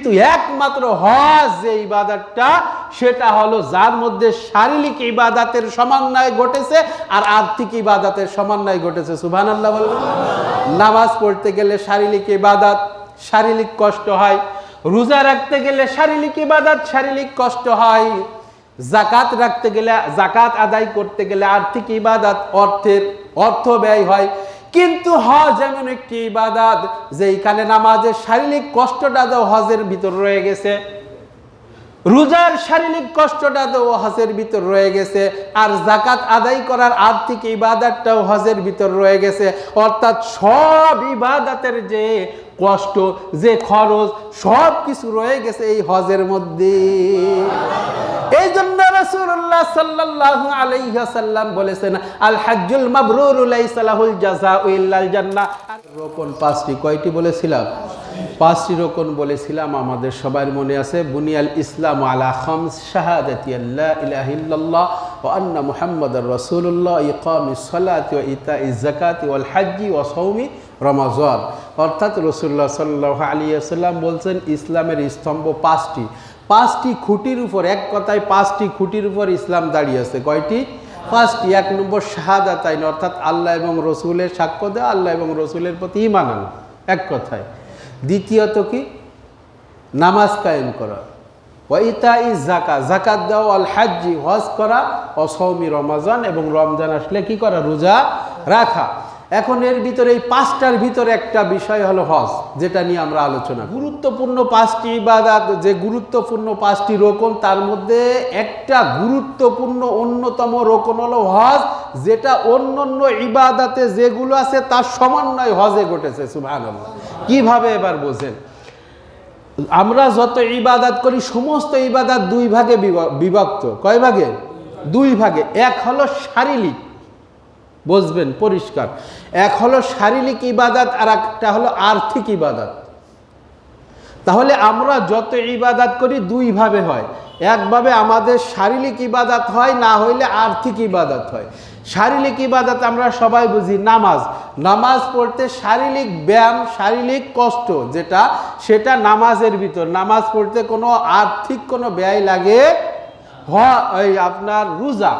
কিন্তু একমাত্র হজ যে ইবাদতটা, সেটা হলো যার মধ্যে শারীরিক ইবাদতের সমন্বয় ঘটেছে আর আর্থিক ইবাদতের সমন্বয় ঘটেছে। সুবহানাল্লাহ বলবেন। নামাজ পড়তে গেলে শারীরিক ইবাদত, শারীরিক কষ্ট হয়। রোজা রাখতে গেলে শারীরিক ইবাদত, শারীরিক কষ্ট হয়। যাকাত রাখতে গেলে, যাকাত আদায় করতে গেলে আর্থিক ইবাদত, অর্থ ব্যয় হয়। কিন্তু হজ এমন একটি ইবাদত যেখানে নামাজের শারীরিক কষ্টটা তো হজের ভিতর রয়ে গেছে, রোজার শারীরিক কষ্টটা তো হজের ভিতর রয়ে গেছে, আর যাকাত আদায় করার আর্থিক ইবাদতটাও হজের ভিতর রয়ে গেছে। অর্থাৎ সব ইবাদতের যে কষ্ট, যে খরচ, সব কিছু রয়ে গেছে এই হজের মধ্যে। এই জন্য রাসূলুল্লাহ সাল্লাল্লাহু আলাইহি ওয়াসাল্লাম বলেছেন, আল হাজ্জুল মাবরুরু লাইসা লাহুল জাযাউ ইল্লাল জান্নাহ। রোকন পাঁচটি, কয়টি বলেছিলাম? পাঁচটি রোকন বলেছিলাম, আমাদের সবার মনে আছে। বুনিয়াল ইসলাম আলা খামস, শাহাদাতি আল্লা ইলাহা ইল্লাল্লাহ ওয়া আন্না মুহাম্মাদার রাসূলুল্লাহ, ইকামিস সালাতি ওয়া ইতাইজ যাকাতি ওয়াল হজ্জি ওয়া সাওমি রমাজান। অর্থাৎ রাসূলুল্লাহ সাল্লাল্লাহু আলাইহি ওয়াসাল্লাম বলছেন ইসলামের স্তম্ভ পাঁচটি, পাঁচটি খুঁটির উপর, এক কথায় পাঁচটি খুঁটির উপর ইসলাম দাঁড়িয়ে আছে। কয়টি? পাঁচটি। এক নম্বর শাহাদাতাইন, অর্থাৎ আল্লাহ এবং রসুলের সাক্ষ্য দেওয়া, আল্লাহ এবং রসুলের প্রতি ঈমান আনা, এক কথায়। দ্বিতীয়ত কি? নামাজ কায়েম করা, ওয়া ইতাইজ যাকাত, যাকাত দেওয়া, আল হজ্জি, হজ করা, ও সাওমি রমাজান, এবং রমজান আসলে কি করা? রোজা রাখা। এখন এর ভিতরে, এই পাঁচটার ভিতরে একটা বিষয় হলো হজ, যেটা নিয়ে আমরা আলোচনা। গুরুত্বপূর্ণ পাঁচটি ইবাদত, যে গুরুত্বপূর্ণ পাঁচটি রোকন, তার মধ্যে একটা গুরুত্বপূর্ণ অন্যতম রোকন হলো হজ, যেটা অন্যান্য ইবাদতে যেগুলো আছে তার সমন্বয় হজে ঘটেছে। সুবহানাল্লাহ। কিভাবে এবার বোঝেন? আমরা যত ইবাদত করি, সমস্ত ইবাদত দুই ভাগে বিভক্ত। কয় ভাগে? দুই ভাগে। এক হলো শারীরিক, বুঝবেন পরিষ্কার। এক হলো শারীরিক ইবাদত, আর একটা হলো আর্থিক ইবাদত। তাহলে আমরা যত ইবাদত করি দুই ভাবে হয়। একভাবে আমাদের শারীরিক ইবাদত হয়, না হইলে আর্থিক ইবাদত হয়। শারীরিক ইবাদত আমরা সবাই বুঝি নামাজ। নামাজ পড়তে শারীরিক ব্যায়াম, শারীরিক কষ্ট যেটা, সেটা নামাজের ভিতর। নামাজ পড়তে কোনো আর্থিক কোনো ব্যয় লাগে। এই আপনার রোজা,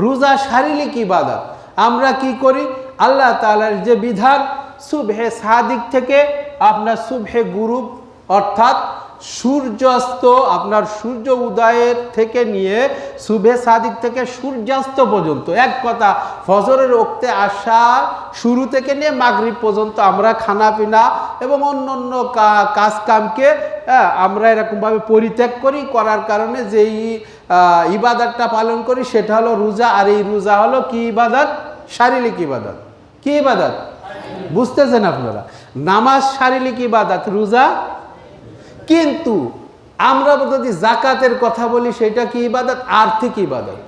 রোজা শারীরিক ইবাদত। আমরা কি করি? আল্লাহ তাআলার যে বিধান, সুবহে সাদিক থেকে আপনার সুবহে গুরুব, অর্থাৎ সূর্যাস্ত, আপনার সূর্য উদয়ের থেকে নিয়ে সুবহে সাদিক থেকে সূর্যাস্ত পর্যন্ত, এক কথা ফজরের ওক্তে আসা শুরু থেকে নিয়ে মাগরিব পর্যন্ত আমরা খানা পিনা এবং অন্য অন্য কাজ কামকে আমরা এরকমভাবে পরিত্যাগ করি। করার কারণে যেই ইবাদতটা পালন করি সেটা হলো রোজা। আর এই রোজা হলো কি ইবাদত? শারীরিক ইবাদত। কি ইবাদত? বুঝতেছেন আপনারা? নামাজ শারীরিক ইবাদত, রোজা। কিন্তু আমরা যদি যাকাতের কথা বলি, সেটা কি ইবাদত? আর্থিক ইবাদত।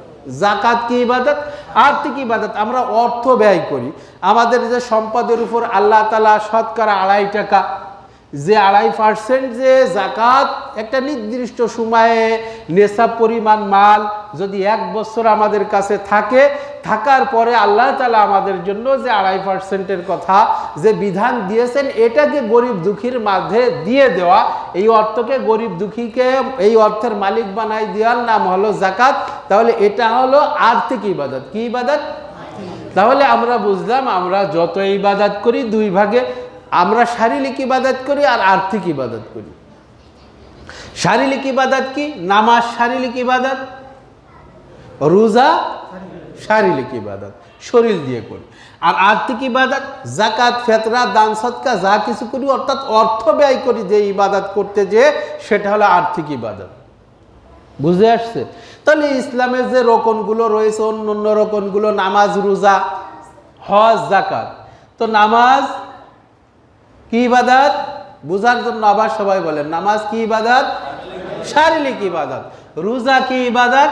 যাকাত কি ইবাদত? আর্থিক ইবাদত। আমরা অর্থ ব্যয় করি। আমাদের যে সম্পদের উপর আল্লাহ তাআলা শতকরা 2.5 টাকা, যে 2.5% যে যাকাত, একটা নির্দিষ্ট সময়ে নেশাব পরিমাণ মাল যদি 1 বছর আমাদের কাছে থাকে, থাকার পরে আল্লাহ তাআলা আমাদের জন্য যে 2.5%-এর কথা যে বিধান দিয়েছেন, এটাকে গরিব দুঃখীর মাঝে দিয়ে দেওয়া, এই অর্থকে গরিব দুঃখীকে এই অর্থের মালিক বানাই দেওয়ার নাম হলো যাকাত। তাহলে এটা হলো আর্থিক ইবাদত। কি ইবাদত? তাহলে আমরা বুঝলাম, আমরা যত ইবাদত করি দুই ভাগে। আমরা শারীরিক ইবাদত করি আর আর্থিক ইবাদত করি। শারীরিক ইবাদত কি? নামাজ শারীরিক ইবাদত, রোজা শারীরিক ইবাদত, শরীর দিয়ে করি। আর আর্থিক ইবাদত যাকাত, ফিতরা, দান সদকা যা কিছু করি, অর্থাৎ অর্থ ব্যয় করি যে ইবাদত করতে, যে সেটা হলো আর্থিক ইবাদত। বুঝে আসছে? তাহলে ইসলামের যে রোকনগুলো রয়েছে, অন্য রোকনগুলো নামাজ, রোজা, হজ, যাকাত। তো নামাজ কি ইবাদত? বুঝার জন্য আবার সবাই বলেন, নামাজ কি ইবাদত? শারীরিক ইবাদত। রোজা কি ইবাদত?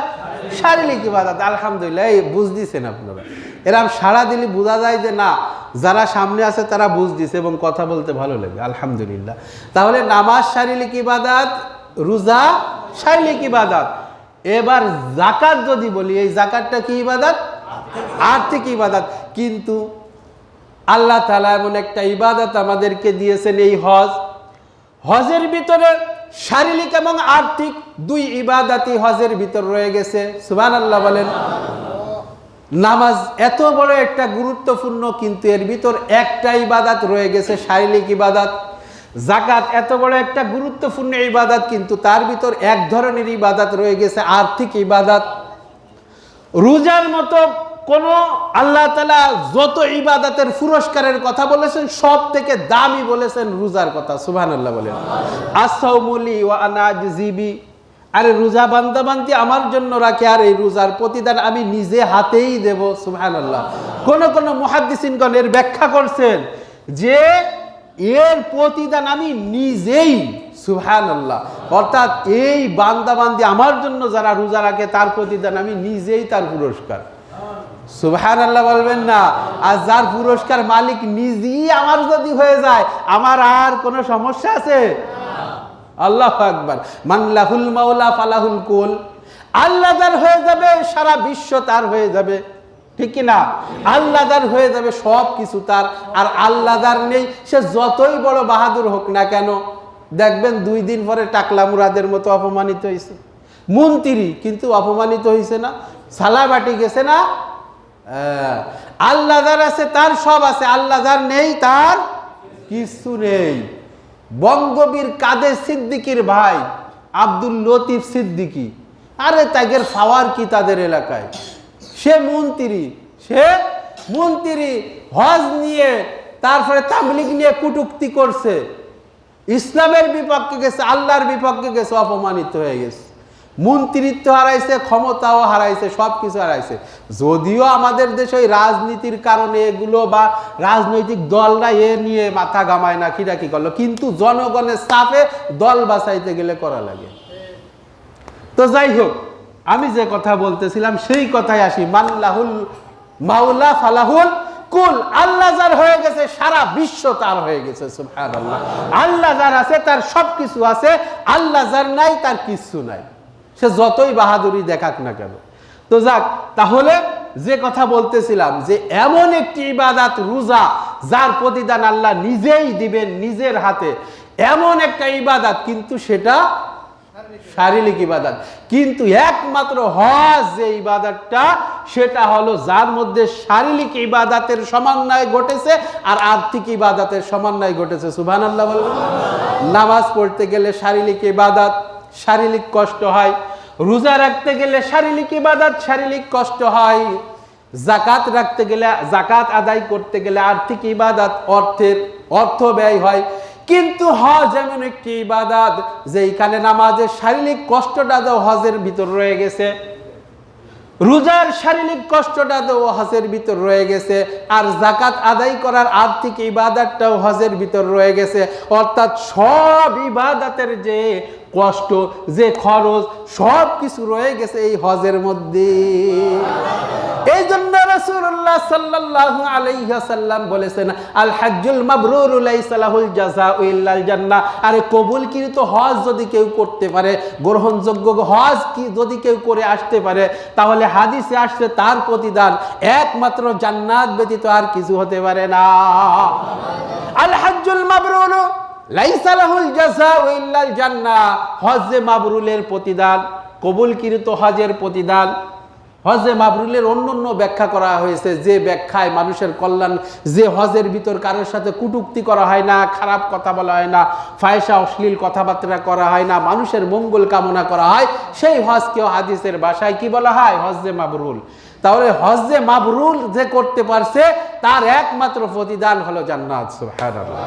শারীরিক ইবাদত। আলহামদুলিল্লাহ, এই বুঝ দিছেন আপনারা। এরকম সারা দিলে বোঝা যায় যে না, যারা সামনে আছে তারা বুঝ দিছে এবং কথা বলতে ভালো লাগে। আলহামদুলিল্লাহ। তাহলে নামাজ শারীরিক ইবাদত, রোজা শারীরিক ইবাদত। এবার যাকাত যদি বলি, এই যাকাতটা কি ইবাদত? আর্থিক ইবাদত। কিন্তু আল্লাহ তাআলা এমন একটা ইবাদত আমাদেরকে দিয়েছেন, এই হজ। হজের ভিতরে শারীরিক এবং আর্থিক দুই ইবাদতই হজের ভিতর রয়ে গেছে। সুবহানাল্লাহ বলেন। নামাজ এত বড় একটা গুরুত্বপূর্ণ, কিন্তু এর ভিতর একটা ইবাদত রয়ে গেছে শারীরিক ইবাদত। যাকাত এত বড় একটা গুরুত্বপূর্ণ ইবাদত, কিন্তু তার ভিতর এক ধরনের ইবাদত রয়ে গেছে আর্থিক ইবাদত। রোজার মতো কোন আল্লাহ তাআলা যত ইবাদতের পুরস্কারের কথা বলেছেন, সব থেকে দামি বলেছেন রোজার কথা। সুবহানাল্লাহ বলেন। আস-সাওমুলি ওয়া আনা আজজিবি, আরে রোজা বান্দাবান্দি আমার জন্য রাখে, আর এই রোজার প্রতিদান আমি নিজে হাতেই দেব। সুবহানাল্লাহ। কোন কোন মুহাদ্দিসিনগণ এর ব্যাখ্যা করছেন যে এর প্রতিদান আমি নিজেই। সুবহানাল্লাহ। অর্থাৎ এই বান্দাবান্দি আমার জন্য যারা রোজা রাখে, তার প্রতিদান আমি নিজেই তার পুরস্কার। সুবহানাল্লাহ বলবেন না? আর যার পুরস্কার মালিক নিজেই আমার যদি হয়ে যায়, আমার আর কোনো সমস্যা আছে? আল্লাহু আকবার। মান লাহুল মাওলা ফালাহুল কুল। আল্লাহ যার হয়ে যাবে, সারা বিশ্ব তার হয়ে যাবে, ঠিক কি না? আল্লাহ যার হয়ে যাবে, সব কিছু তার। আর আল্লাহ যার নেই, সে যতই বড় বাহাদুর হোক না কেন, দেখবেন 2 দিন পরে টাকলা মুরাদের মতো অপমানিত হয়েছে। মন্ত্রী কিন্তু অপমানিত হয়েছে না? সালাবাটি গেছে না? আল্লাহ যার আছে তার সব আছে, আল্লাহ যার নেই তার কিছু নেই। বঙ্গবীর কাদের সিদ্দিকীর ভাই আব্দুল লতিফ সিদ্দিকী, আরে তাদের পাওয়ার কি তাদের এলাকায়? সে মন্ত্রী হজ নিয়ে, তারপরে তাবলীগ নিয়ে কটূক্তি করছে, ইসলামের বিপক্ষে গেছে, আল্লাহর বিপক্ষে গেছে, অপমানিত হয়ে গেছে। মন্ত্রিত্ব হারাইছে, ক্ষমতাও হারাইছে, সবকিছু হারাইছে। যদিও আমাদের দেশে রাজনীতির কারণে এগুলো, বা রাজনৈতিক দলরা এ নিয়ে মাথা ঘামায় না, কি করলো, কিন্তু জনগণের চাপে দল বাঁচাইতে গেলে করা লাগে। তো যাই হোক, আমি যে কথা বলতেছিলাম সেই কথাই আসি। মান লাহুল মাওলা ফালাহুল কুল। আল্লাহ যার হয়ে গেছে, সারা বিশ্ব তার হয়ে গেছে। সুবহানাল্লাহ। আল্লাহ যার আছে তার সবকিছু আছে, আল্লাহ যার নাই তার কিছু নাই, সে যতই বাহাদুরি দেখাক না কেন। তো যাক, তাহলে যে কথা বলতেছিলাম যে এমন একটি ইবাদত রোজা, যার প্রতিদান আল্লাহ নিজেই দিবেন নিজের হাতে, এমন একটা ইবাদত, কিন্তু সেটা শারীরিক ইবাদত। কিন্তু একমাত্র হজ যে ইবাদতটা, সেটা হলো যার মধ্যে শারীরিক ইবাদতের সমন্বয় ঘটেছে আর আর্থিক ইবাদতের সমন্বয় ঘটেছে। সুবহানাল্লাহ বলবেন। নামাজ পড়তে গেলে শারীরিক ইবাদত, শারীরিক কষ্ট হয়। রোজা রাখতে গেলে শারীরিক ইবাদত, শারীরিক কষ্ট হয়। যাকাত রাখতে গেলে, যাকাত আদায় করতে গেলে আর্থিক ইবাদত, অর্থ ব্যয় হয়। কিন্তু হজ এমন একটি ইবাদত যেখানে নামাজের শারীরিক কষ্টটা তো হজের ভিতর রয়ে গেছে, রোজার শারীরিক কষ্টটা তো হজের ভিতর রয়ে গেছে, আর যাকাত আদায় করার আর্থিক ইবাদতটাও হজের ভিতর রয়ে গেছে। অর্থাৎ সব ইবাদতের যে কষ্ট, যে খরচ, সব কিছু রয়ে গেছে এই হজের মধ্যে। এই জন্য রাসূলুল্লাহ সাল্লাল্লাহু আলাইহি ওয়াসাল্লাম বলেছেন, আল হজ্জুল মাবরুর লাইসা লাহুল জাযাউ ইল্লাল জান্নাহ। আরে কবুলকৃত হজ যদি কেউ করতে পারে, গ্রহণযোগ্য হজ কি যদি কেউ করে আসতে পারে, তাহলে হাদিসে আসছে তার প্রতিদান একমাত্র জান্নাত ব্যতীত আর কিছু হতে পারে না। আল হজ্জুল মাবরুর লাইসা লাহুল জাযাউ ইল্লাল জান্নাহ। হজ্জে মাবরুরের প্রতিদান, কবুলকৃত হজের প্রতিদান। হজে মাবরুরের অন্য ব্যাখ্যা করা হয়েছে, যে ব্যাখ্যায় মানুষের কল্যাণ, যে হজের ভিতর কারোর সাথে কটূক্তি করা হয় না, খারাপ কথা বলা হয় না, ফায়সা অশ্লীল কথাবার্তা করা হয় না, মানুষের মঙ্গল কামনা করা হয়, সেই হজকেও হাদিসের ভাষায় কি বলা হয়? হজ্জে মাবরুর। তাহলে হজ্জে মাবরুর যে করতে পারছে, তার একমাত্র প্রতিদান হলো জান্নাত। সুবহানাল্লাহ।